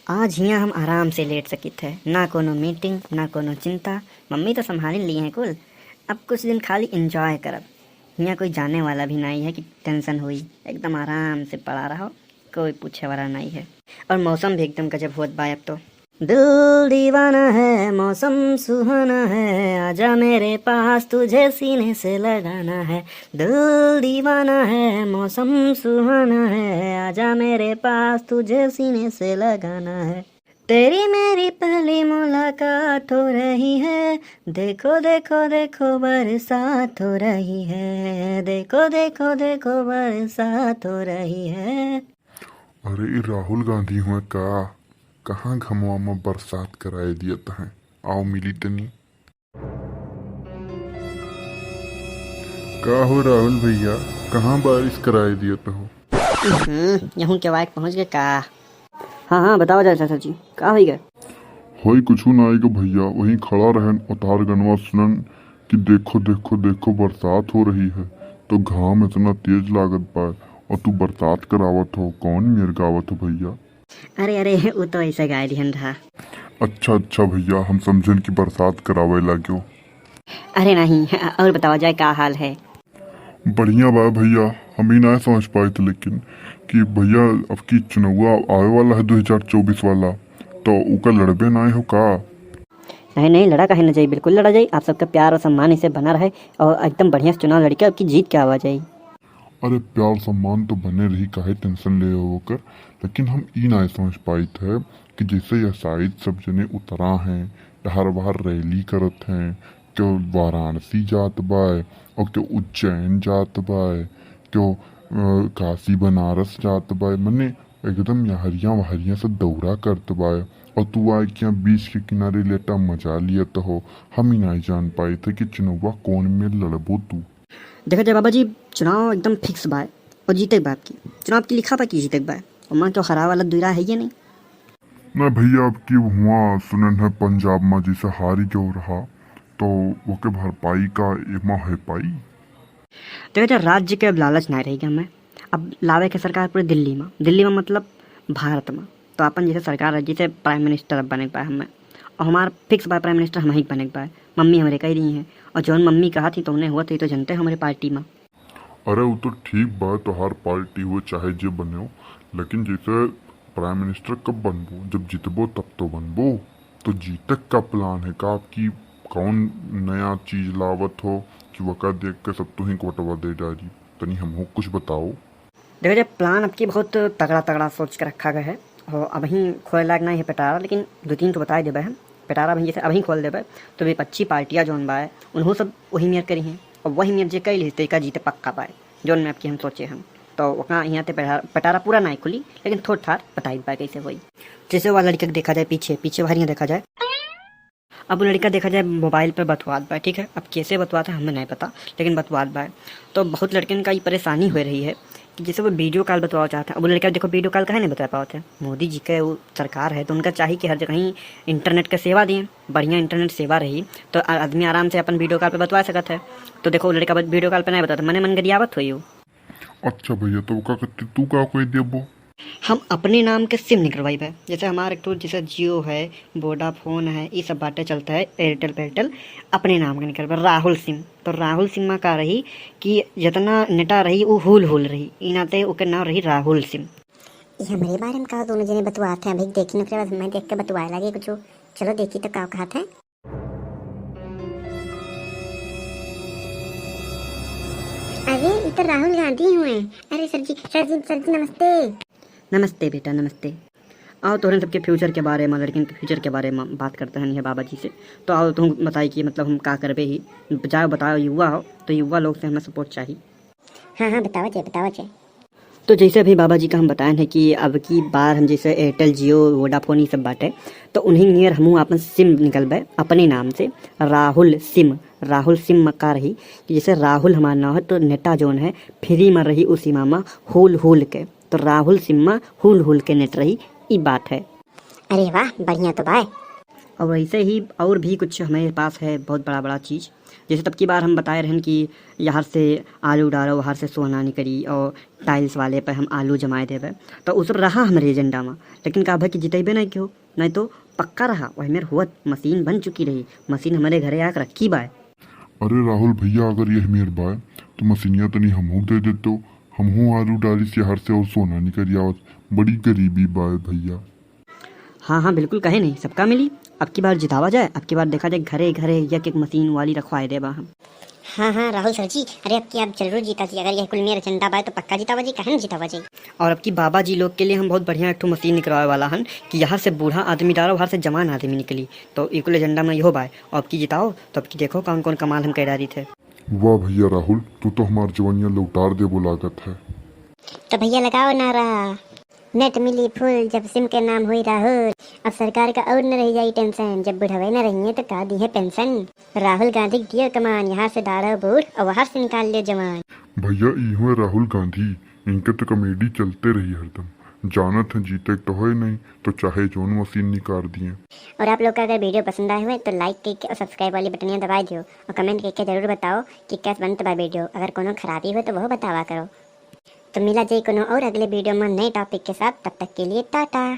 आज हियाँ हम आराम से लेट सकी थे, ना कोनो मीटिंग ना कोनो चिंता। मम्मी तो संभाल ली हैं कुल। अब कुछ दिन खाली एंजॉय करब। हियाँ कोई जाने वाला भी नहीं है कि टेंशन हुई। एकदम आराम से पड़ा रहो, कोई पूछे वाला नहीं है। और मौसम भी एकदम गजब होत बा अब तो। दिल दीवाना है, मौसम सुहाना है, आजा मेरे पास तुझे सीने से लगाना है। दिल दीवाना है, मौसम सुहाना है, आजा मेरे पास तुझे सीने से लगाना है। तेरी मेरी पहली मुलाकात हो रही है, देखो देखो देखो बरसात हो रही है, देखो देखो देखो बरसात हो रही है। अरे ई राहुल गांधी हुआ का कहाँ घमवा में बरसात कराए दिया तहें। आओ मिली तनी। का हो राहुल भैया, कहाँ बारिश कराए दिया तो हो? यहूँ के वाइक पहुँच गए का? हाँ हाँ बताओ जा चाचा जी, का हो गए? होई कुछू ना आएगा भैया, वहीं खड़ा रहन उतार गनवा सुनन कि देखो देखो देखो बरसात हो रही है। तो घाम इतना तेज लागत पाए और तू बरसात करावत हो, कौन मेर गावत हो भैया? अरे अरे वो तो ऐसे गाय दिहन रहा। अच्छा अच्छा भैया, हम समझन कि बरसात करावे लाग्यो। अरे नहीं, और बताओ जाए का हाल है? बढ़िया बा भैया, हम ही ना समझ पाए थे लेकिन कि भैया अब की चुनाव आवे वाला है 2024 वाला, तो उका लड़बे ना हो का? नहीं नहीं, लड़ा काहे न जाई, बिल्कुल लड़ा जाई। आप सबका प्यार और सम्मान इसे बना रहे और एकदम बढ़िया से चुनाव लड़के आपकी जीत के आवा जाई। अरे प्यार सम्मान तो बने रही, काहे टेंशन ले होकर। लेकिन हम ई ना समझ पाए थे कि जैसे यह शायद सब जने उतरा हैं, हर बार रैली करत हैं, क्यों वाराणसी जात बाय और क्यों उज्जैन जात बाय, क्यों काशी बनारस जात बाय, मने एकदम यहरिया वहरिया से दौरा करत बाय। और तू आए क्या बीच के किनारे लेटा मजा लियत हो। हम ही नहीं जान पाए थे कि चुनावा कौन में लड़बो तू। देखो जय बाबा जी, चुनाव एकदम फिक्स बा और जीते बात की चुनाव की लिखा बा की जीते बा। और मां क्यों खराब वाला दुरा है ये नहीं। ना भैया, अब की हुआ सुनन है पंजाब में जैसे हारी जो रहा, तो वो के भरपाई का एमा है पाई। देखो जब राज्य के अब लालच नहीं रहेगा हमें। अब लावे के सरकार पूरे दिल्ली में मतलब भारत में। तो अपन जैसे सरकार है, जैसे प्राइम मिनिस्टर अब बने पाए हमें। और हमारा फिक्स बा प्राइम मिनिस्टर हम ही बने पाए। मम्मी हमारे कही रही हैं और जौन मम्मी कहा थी तो उन्हें हुआ थी, तो जनते हमारे पार्टी में। अरे वो तो ठीक बा, तो हर पार्टी हो चाहे जो बने हो, लेकिन जैसे प्राइम मिनिस्टर कब बनबो, जब जीतबो तब तो बनबो। तो जीतक का प्लान है का आपकी? कौन नया चीज लावत हो कि वका देख के सब तो ही कोटवा दे डाली? तनी हमको कुछ बताओ। देखो जब प्लान आपकी बहुत तगड़ा तगड़ा सोच के रखा गया है और अभी खोले लायक नहीं है पेटारा, लेकिन दो तीन तो बता देवे हम। पेटारा अभी जैसे अभी खोल देवे तो विपक्षी पार्टियाँ जौन बा उन्हों सब वही मेयर करी हैं और वही मेयर जे कई तरीका जीते पक्का पाए जौन में आपकी हम सोचे हम। तो वहाँ यहाँ ते पेटारा पूरा नहीं खुली, लेकिन थोड़ा थार बता पाए कैसे हुई। जैसे वह लड़का देखा जाए पीछे पीछे भारियाँ देखा जाए। अब वो लड़का देखा जाए मोबाइल पर बतवाद बा, ठीक है। अब कैसे बतवाता है हमें नहीं पता, लेकिन बतवाद बा। तो बहुत लड़कियों का ये परेशानी हो रही है कि जैसे वो वीडियो कॉल बतवा चाहते हैं। अब वो लड़का देखो वीडियो कॉल कहाँ नहीं बता पाते। मोदी जी का वो सरकार है तो उनका चाहिए कि हर जगह ही इंटरनेट का सेवा दें, बढ़िया इंटरनेट सेवा रही तो आदमी आराम से अपन वीडियो कॉल पर बतवा सकता है। तो देखो लड़का वीडियो कॉल पर नहीं बताता, मने मन गरियावत हुई हो। अच्छा भैया, तो का करती तू का कोई देबो? हम अपने नाम के सिम निकलवाई है। जैसे हमारे तो जैसे जियो है, वोडाफोन है, ये सब बातें चलता है, एयरटेल पेयरटेल अपने नाम का निकलवा राहुल सिम। तो राहुल सिम में का रही कि जितना नेटा रही वो हुल हुल रही, ई नाते ओके नाम रही राहुल सिम। ये हमारे बारे में कहा दोनों जने बतवाते हैं। भाई देखी न बाद मैं देख के बतवाए लगे कुछ। चलो देखी तो का कहा था। अरे इधर राहुल गांधी हुए। अरे सर जी नमस्ते। नमस्ते बेटा नमस्ते। आओ तो सबके फ्यूचर के बारे में, लड़किन के फ्यूचर के बारे में बात करते हैं बाबा जी से। तो आओ तुम बताइए कि मतलब हम का करबे ही जाओ, बताओ युवा हो तो युवा लोग से हमें सपोर्ट चाहिए। हाँ हाँ बताओ जे। तो जैसे अभी बाबा जी का हम बताए हैं कि अब की बार हम जैसे एयरटेल जियो वोडाफोन ये सब बाटे, तो उन्हीं नियर हम अपन सिम निकलवाए अपने नाम से राहुल सिम में का रही कि जैसे राहुल हमारा नाम है तो नेटा जोन है फ्री में रही उस सीमा में हुल के। तो राहुल सिम में हुल के नेट रही, ई बात है। अरे वाह बढ़िया तो भाई। और वैसे ही और भी कुछ हमारे पास है बहुत बड़ा बड़ा चीज़। जैसे तब की बार हम बताए रहन कि यहाँ से आलू डालो, वहाँ से सोना निकली और टाइल्स वाले पर हम आलू जमाए देवे, तो उस रहा हमारे एजेंडा में। लेकिन का भाई कि जितेबे नहीं क्यों, नहीं तो पक्का रहा वही मेरे हुआ मशीन बन चुकी रही, मशीन हमारे घरे आकर रखी बाय। अरे राहुल भैया, अगर यह मेर बाय तो मसीनिया तो नहीं हमहू दे देते, हमहू आलू डाली शहर से और सोना निकल आवत। बड़ी गरीबी बाय भैया। हाँ हाँ बिल्कुल, कहे नहीं, सबका मिली। अब की बार जितावा जाए, अब की बार देखा जाए घरे घरे एक मशीन वाली रखवाए देबा हम। हाँ हाँ राहुल सर जी, अरे अब की आप जरूर जीता जी। अगर यह कुल मेरा एजेंडा बाय तो पक्का जीतावा जी, कहे ना जीतावा जी। और अब की बाबा जी लोग के लिए हम बहुत बढ़िया एक ठो मशीन निकलवाए वाला हन कि यहाँ से बूढ़ा आदमी डालो, बाहर से जवान आदमी निकली, तो इकुल एजेंडा में इहो बाय। और अब की जिताओ तो अब की देखो कौन कौन कमाल हम कह रही थे। वाह भैया राहुल, तू तो हमार जवानियां लौटार दे लागत है। तो भैया लगाओ नारा, नेट मिली फुल जब सिम के नाम हुई राहुल। अब सरकार का और न रह जाई टेंशन, जब बुढ़ावे न रही तो का दी है पेंशन। राहुल गांधी दियो कमान, यहाँ से डालो बूढ़ और वहाँ से निकाल लियो जवान। भैया इहो राहुल गांधी, इनके तो कॉमेडी चलते रही हरदम। जानत है जीते तो है नहीं, तो चाहे जोन मशीन निकाल दिए। और आप लोग का अगर वीडियो पसंद आए हुए तो लाइक करके और सब्सक्राइब वाली बटनियाँ दबा दियो और कमेंट करके जरूर बताओ कि कैसे बनता बा वीडियो। अगर कोनो खराबी हो तो वह बतावा करो। तो मिला जाए कोनो और अगले वीडियो में नए टॉपिक के साथ, तब तक के लिए टाटा।